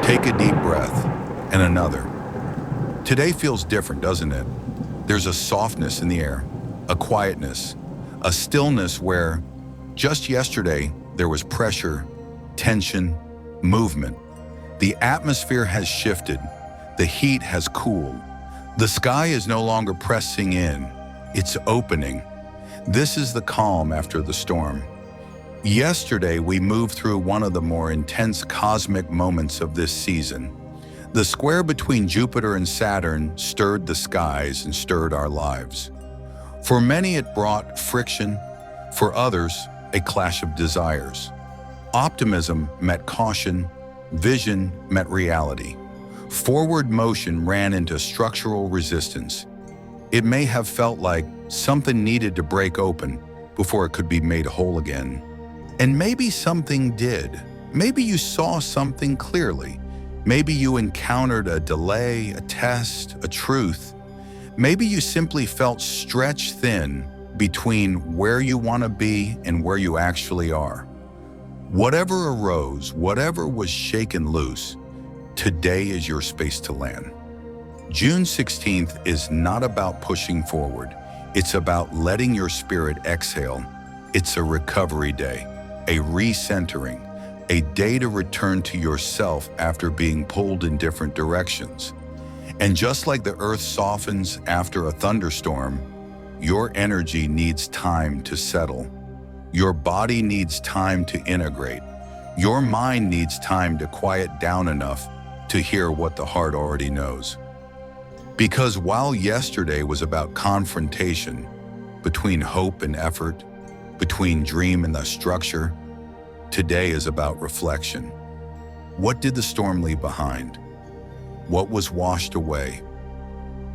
Take a deep breath, and another. Today feels different, doesn't it? There's a softness in the air, a quietness, a stillness where just yesterday there was pressure, tension, movement. The atmosphere has shifted, the heat has cooled. The sky is no longer pressing in, it's opening. This is the calm after the storm. Yesterday, we moved through one of the more intense cosmic moments of this season. The square between Jupiter and Saturn stirred the skies and stirred our lives. For many, it brought friction. For others, a clash of desires. Optimism met caution. Vision met reality. Forward motion ran into structural resistance. It may have felt like something needed to break open before it could be made whole again. And maybe something did. Maybe you saw something clearly. Maybe you encountered a delay, a test, a truth. Maybe you simply felt stretched thin between where you want to be and where you actually are. Whatever arose, whatever was shaken loose, today is your space to land. June 16th is not about pushing forward. It's about letting your spirit exhale. It's a recovery day, a recentering, a day to return to yourself after being pulled in different directions. And just like the earth softens after a thunderstorm, your energy needs time to settle. Your body needs time to integrate. Your mind needs time to quiet down enough to hear what the heart already knows. Because while yesterday was about confrontation, between hope and effort, between dream and the structure, today is about reflection. What did the storm leave behind? What was washed away?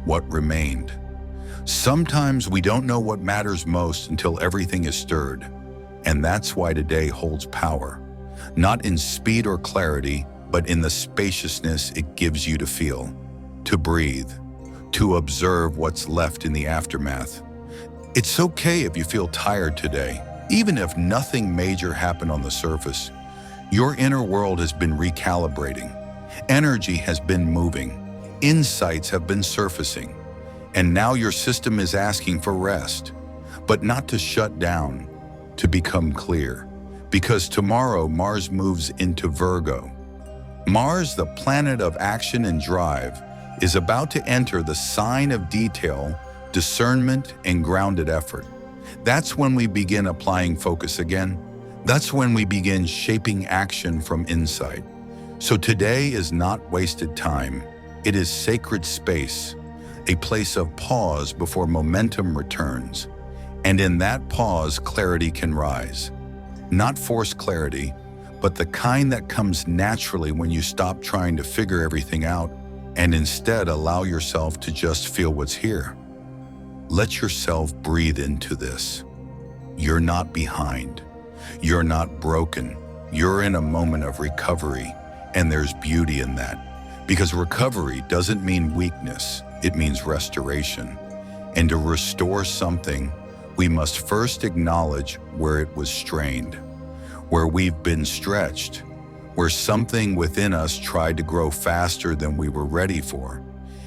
What remained? Sometimes we don't know what matters most until everything is stirred. And that's why today holds power, not in speed or clarity, but in the spaciousness it gives you to feel, to breathe, to observe what's left in the aftermath. It's okay if you feel tired today, even if nothing major happened on the surface. Your inner world has been recalibrating. Energy has been moving. Insights have been surfacing. And now your system is asking for rest, but not to shut down, to become clear. Because tomorrow Mars moves into Virgo. Mars, the planet of action and drive, is about to enter the sign of detail, discernment, and grounded effort. That's when we begin applying focus again. That's when we begin shaping action from insight. So today is not wasted time. It is sacred space, a place of pause before momentum returns. And in that pause, clarity can rise. Not forced clarity, but the kind that comes naturally when you stop trying to figure everything out and instead allow yourself to just feel what's here. Let yourself breathe into this. You're not behind. You're not broken. You're in a moment of recovery, and there's beauty in that. Because recovery doesn't mean weakness, it means restoration. And to restore something, we must first acknowledge where it was strained, where we've been stretched, where something within us tried to grow faster than we were ready for,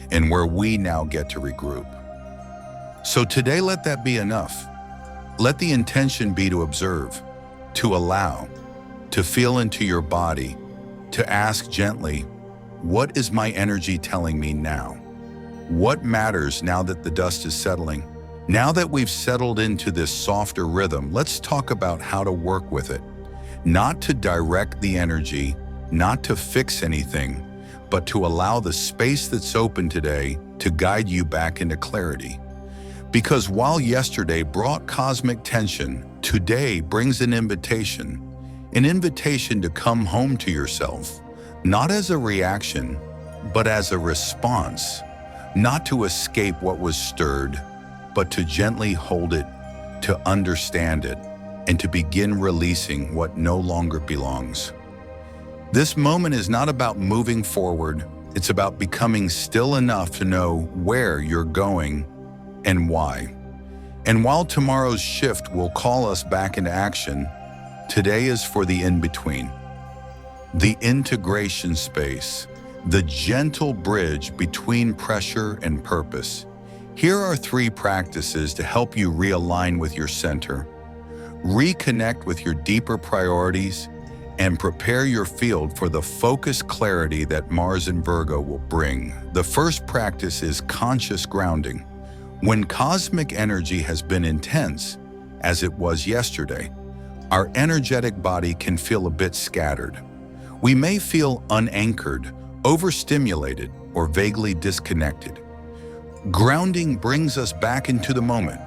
and where we now get to regroup. So today, let that be enough. Let the intention be to observe, to allow, to feel into your body, to ask gently, what is my energy telling me now? What matters now that the dust is settling? Now that we've settled into this softer rhythm, let's talk about how to work with it. Not to direct the energy, not to fix anything, but to allow the space that's open today to guide you back into clarity. Because while yesterday brought cosmic tension, today brings an invitation to come home to yourself, not as a reaction, but as a response, not to escape what was stirred, but to gently hold it, to understand it, and to begin releasing what no longer belongs. This moment is not about moving forward, it's about becoming still enough to know where you're going and why. And while tomorrow's shift will call us back into action, today is for the in-between. The integration space, the gentle bridge between pressure and purpose. Here are 3 practices to help you realign with your center, reconnect with your deeper priorities, and prepare your field for the focused clarity that Mars in Virgo will bring. The first practice is conscious grounding. When cosmic energy has been intense, as it was yesterday, our energetic body can feel a bit scattered. We may feel unanchored, overstimulated, or vaguely disconnected. Grounding brings us back into the moment,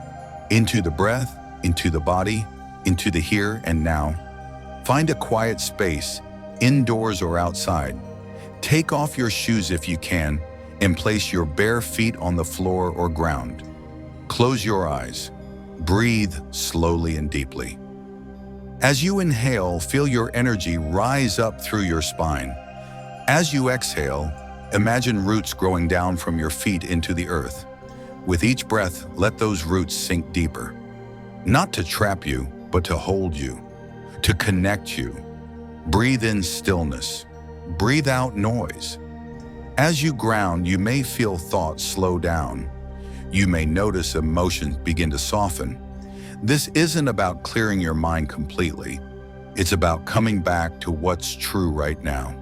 into the breath, into the body, into the here and now. Find a quiet space, indoors or outside. Take off your shoes if you can, and place your bare feet on the floor or ground. Close your eyes. Breathe slowly and deeply. As you inhale, feel your energy rise up through your spine. As you exhale, imagine roots growing down from your feet into the earth. With each breath, let those roots sink deeper. Not to trap you, but to hold you, to connect you. Breathe in stillness. Breathe out noise. As you ground, you may feel thoughts slow down. You may notice emotions begin to soften. This isn't about clearing your mind completely. It's about coming back to what's true right now.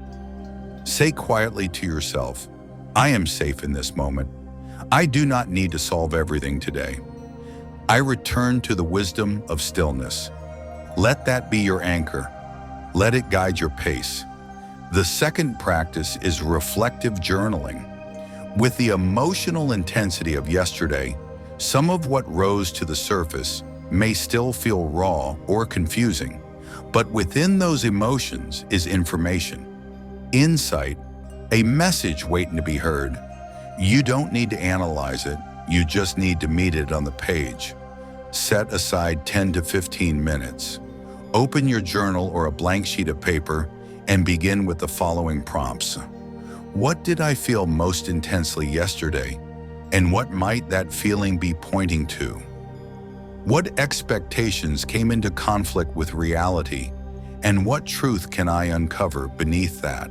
Say quietly to yourself, I am safe in this moment. I do not need to solve everything today. I return to the wisdom of stillness. Let that be your anchor. Let it guide your pace. The second practice is reflective journaling. With the emotional intensity of yesterday, some of what rose to the surface may still feel raw or confusing, but within those emotions is information, insight, a message waiting to be heard. You don't need to analyze it, you just need to meet it on the page. Set aside 10 to 15 minutes. Open your journal or a blank sheet of paper and begin with the following prompts. What did I feel most intensely yesterday? And what might that feeling be pointing to? What expectations came into conflict with reality? And what truth can I uncover beneath that?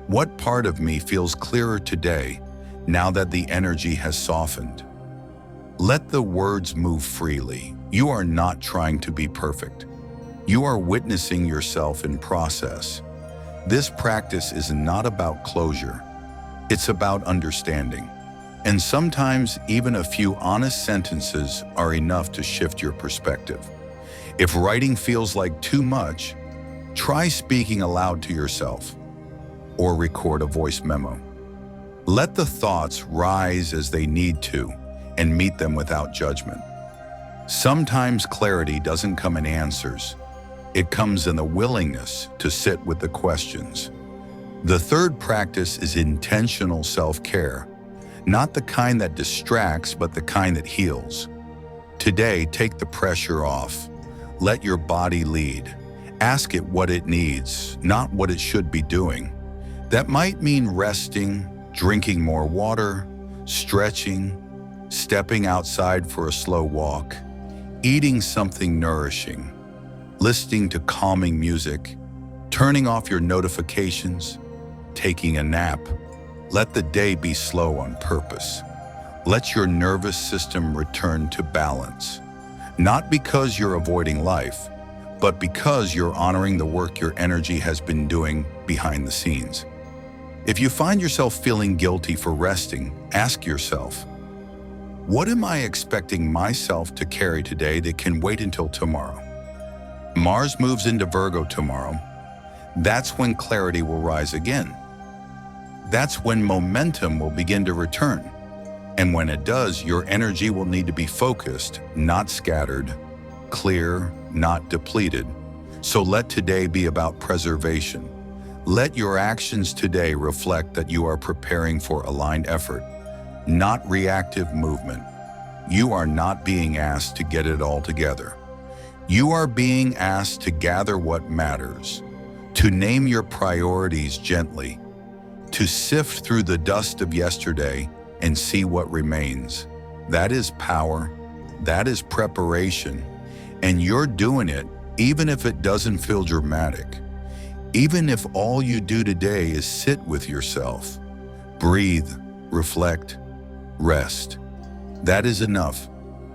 What part of me feels clearer today, now that the energy has softened? Let the words move freely. You are not trying to be perfect. You are witnessing yourself in process. This practice is not about closure. It's about understanding. And sometimes even a few honest sentences are enough to shift your perspective. If writing feels like too much, try speaking aloud to yourself or record a voice memo. Let the thoughts rise as they need to and meet them without judgment. Sometimes clarity doesn't come in answers. It comes in the willingness to sit with the questions. The third practice is intentional self-care. Not the kind that distracts, but the kind that heals. Today, take the pressure off. Let your body lead. Ask it what it needs, not what it should be doing. That might mean resting, drinking more water, stretching, stepping outside for a slow walk, eating something nourishing, listening to calming music, turning off your notifications, taking a nap. Let the day be slow on purpose. Let your nervous system return to balance. Not because you're avoiding life, but because you're honoring the work your energy has been doing behind the scenes. If you find yourself feeling guilty for resting, ask yourself, what am I expecting myself to carry today that can wait until tomorrow? Mars moves into Virgo tomorrow. That's when clarity will rise again. That's when momentum will begin to return. And when it does, your energy will need to be focused, not scattered, clear, not depleted. So let today be about preservation. Let your actions today reflect that you are preparing for aligned effort, not reactive movement. You are not being asked to get it all together. You are being asked to gather what matters, to name your priorities gently, to sift through the dust of yesterday and see what remains. That is power, that is preparation, and you're doing it even if it doesn't feel dramatic. Even if all you do today is sit with yourself, breathe, reflect, rest. That is enough.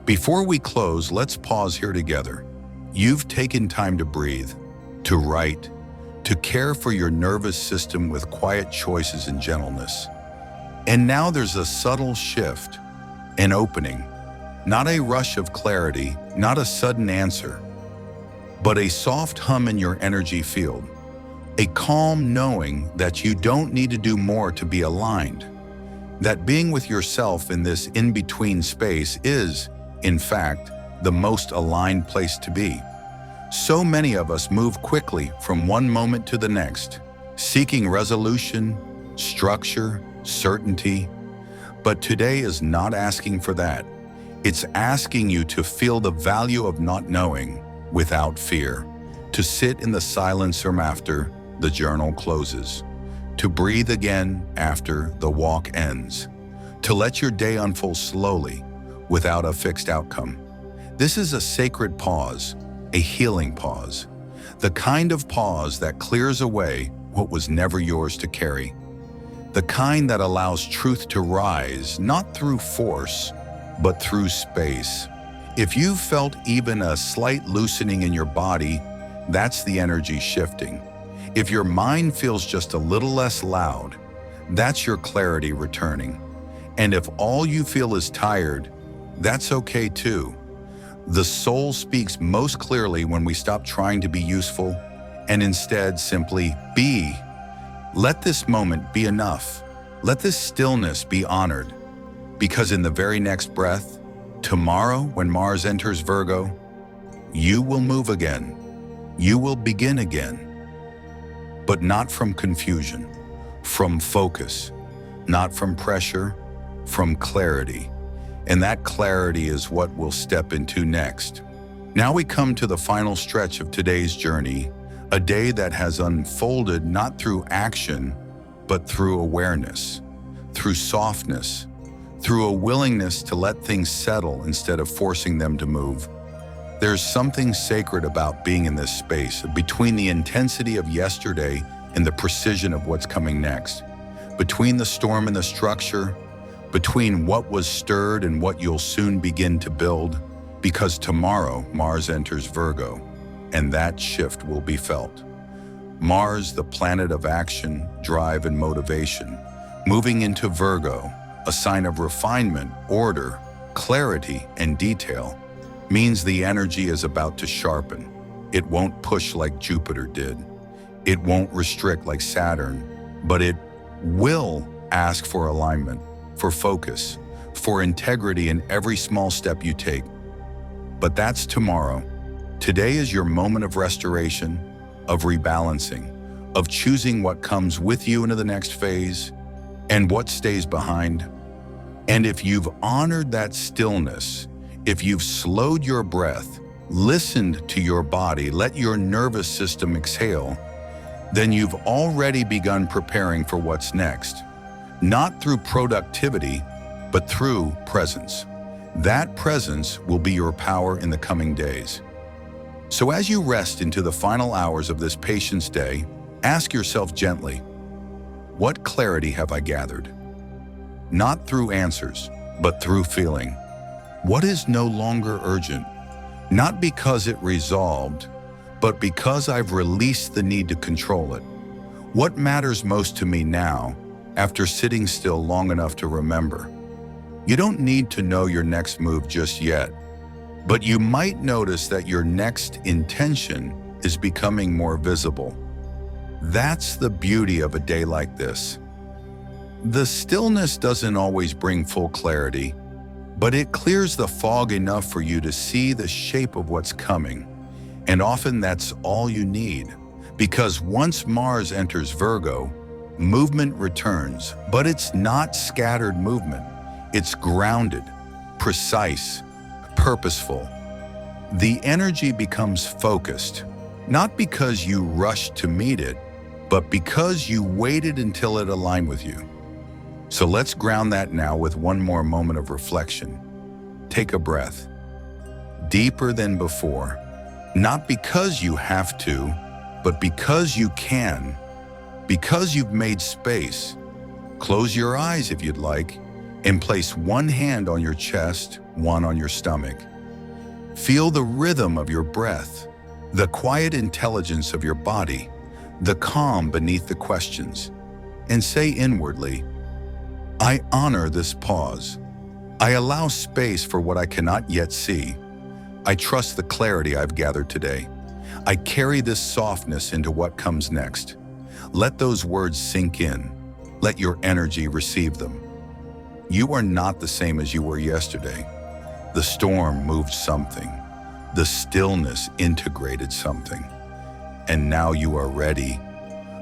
Before we close, let's pause here together. You've taken time to breathe, to write, to care for your nervous system with quiet choices and gentleness. And now there's a subtle shift, an opening, not a rush of clarity, not a sudden answer, but a soft hum in your energy field, a calm knowing that you don't need to do more to be aligned, that being with yourself in this in-between space is, in fact, the most aligned place to be. So many of us move quickly from one moment to the next, seeking resolution, structure, certainty. But today is not asking for that. It's asking you to feel the value of not knowing without fear, to sit in the silence after the journal closes, to breathe again after the walk ends, to let your day unfold slowly without a fixed outcome. This is a sacred pause, a healing pause, the kind of pause that clears away what was never yours to carry, the kind that allows truth to rise, not through force, but through space. If you've felt even a slight loosening in your body, that's the energy shifting. If your mind feels just a little less loud, that's your clarity returning. And if all you feel is tired, that's okay too. The soul speaks most clearly when we stop trying to be useful and instead simply be. Let this moment be enough. Let this stillness be honored. Because in the very next breath, tomorrow when Mars enters Virgo, you will move again. You will begin again. But not from confusion, from focus, not from pressure, from clarity. And that clarity is what we'll step into next. Now we come to the final stretch of today's journey, a day that has unfolded not through action, but through awareness, through softness, through a willingness to let things settle instead of forcing them to move. There's something sacred about being in this space, between the intensity of yesterday and the precision of what's coming next, between the storm and the structure, between what was stirred and what you'll soon begin to build, because tomorrow Mars enters Virgo, and that shift will be felt. Mars, the planet of action, drive, and motivation, moving into Virgo, a sign of refinement, order, clarity, and detail, means the energy is about to sharpen. It won't push like Jupiter did. It won't restrict like Saturn, but it will ask for alignment, for focus, for integrity in every small step you take. But that's tomorrow. Today is your moment of restoration, of rebalancing, of choosing what comes with you into the next phase and what stays behind. And if you've honored that stillness, if you've slowed your breath, listened to your body, let your nervous system exhale, then you've already begun preparing for what's next. Not through productivity, but through presence. That presence will be your power in the coming days. So as you rest into the final hours of this Patience Day, ask yourself gently, what clarity have I gathered? Not through answers, but through feeling. What is no longer urgent? Not because it resolved, but because I've released the need to control it. What matters most to me now, after sitting still long enough to remember? You don't need to know your next move just yet, but you might notice that your next intention is becoming more visible. That's the beauty of a day like this. The stillness doesn't always bring full clarity, but it clears the fog enough for you to see the shape of what's coming. And often that's all you need, because once Mars enters Virgo, movement returns, but it's not scattered movement. It's grounded, precise, purposeful. The energy becomes focused, not because you rushed to meet it, but because you waited until it aligned with you. So let's ground that now with one more moment of reflection. Take a breath, deeper than before, not because you have to, But because you can, because you've made space, close your eyes if you'd like, and place one hand on your chest, one on your stomach. Feel the rhythm of your breath, the quiet intelligence of your body, the calm beneath the questions, and say inwardly, I honor this pause. I allow space for what I cannot yet see. I trust the clarity I've gathered today. I carry this softness into what comes next. Let those words sink in. Let your energy receive them. You are not the same as you were yesterday. The storm moved something. The stillness integrated something. And now you are ready,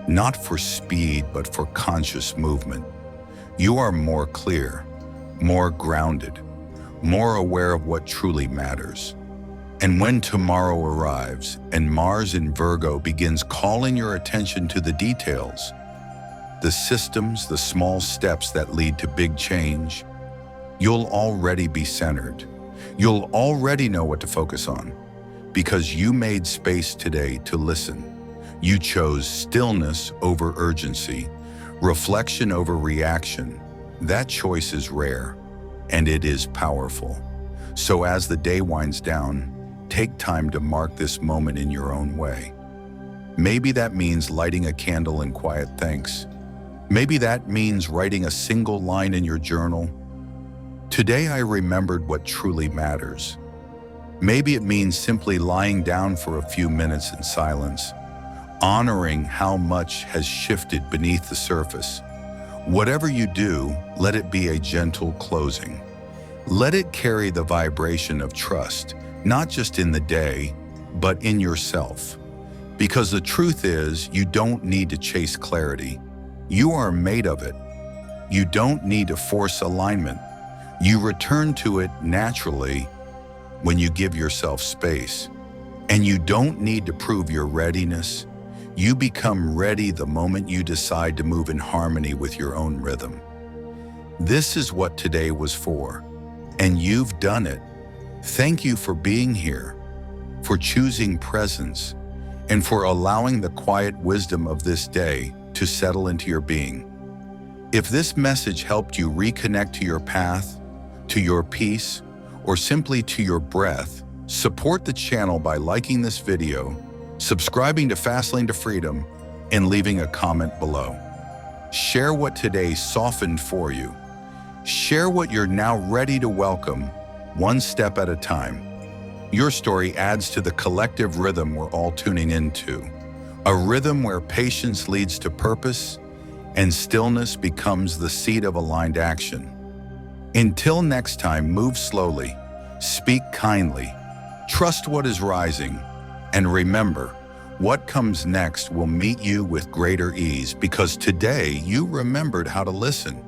not for speed, but for conscious movement. You are more clear, more grounded, more aware of what truly matters. And when tomorrow arrives and Mars in Virgo begins calling your attention to the details, the systems, the small steps that lead to big change, you'll already be centered. You'll already know what to focus on because you made space today to listen. You chose stillness over urgency, reflection over reaction. That choice is rare, and it is powerful. So as the day winds down, take time to mark this moment in your own way. Maybe that means lighting a candle in quiet thanks. Maybe that means writing a single line in your journal. Today I remembered what truly matters. Maybe it means simply lying down for a few minutes in silence, honoring how much has shifted beneath the surface. Whatever you do, let it be a gentle closing. Let it carry the vibration of trust, not just in the day, but in yourself. Because the truth is, you don't need to chase clarity. You are made of it. You don't need to force alignment. You return to it naturally when you give yourself space. And you don't need to prove your readiness. You become ready the moment you decide to move in harmony with your own rhythm. This is what today was for, and you've done it. Thank you for being here, for choosing presence, and for allowing the quiet wisdom of this day to settle into your being. If this message helped you reconnect to your path, to your peace, or simply to your breath, support the channel by liking this video, subscribing to Fastlane to Freedom, and leaving a comment below. Share what today softened for you. Share what you're now ready to welcome, one step at a time. Your story adds to the collective rhythm we're all tuning into, a rhythm where patience leads to purpose and stillness becomes the seed of aligned action. Until next time, move slowly, speak kindly, trust what is rising, and remember, what comes next will meet you with greater ease because today you remembered how to listen.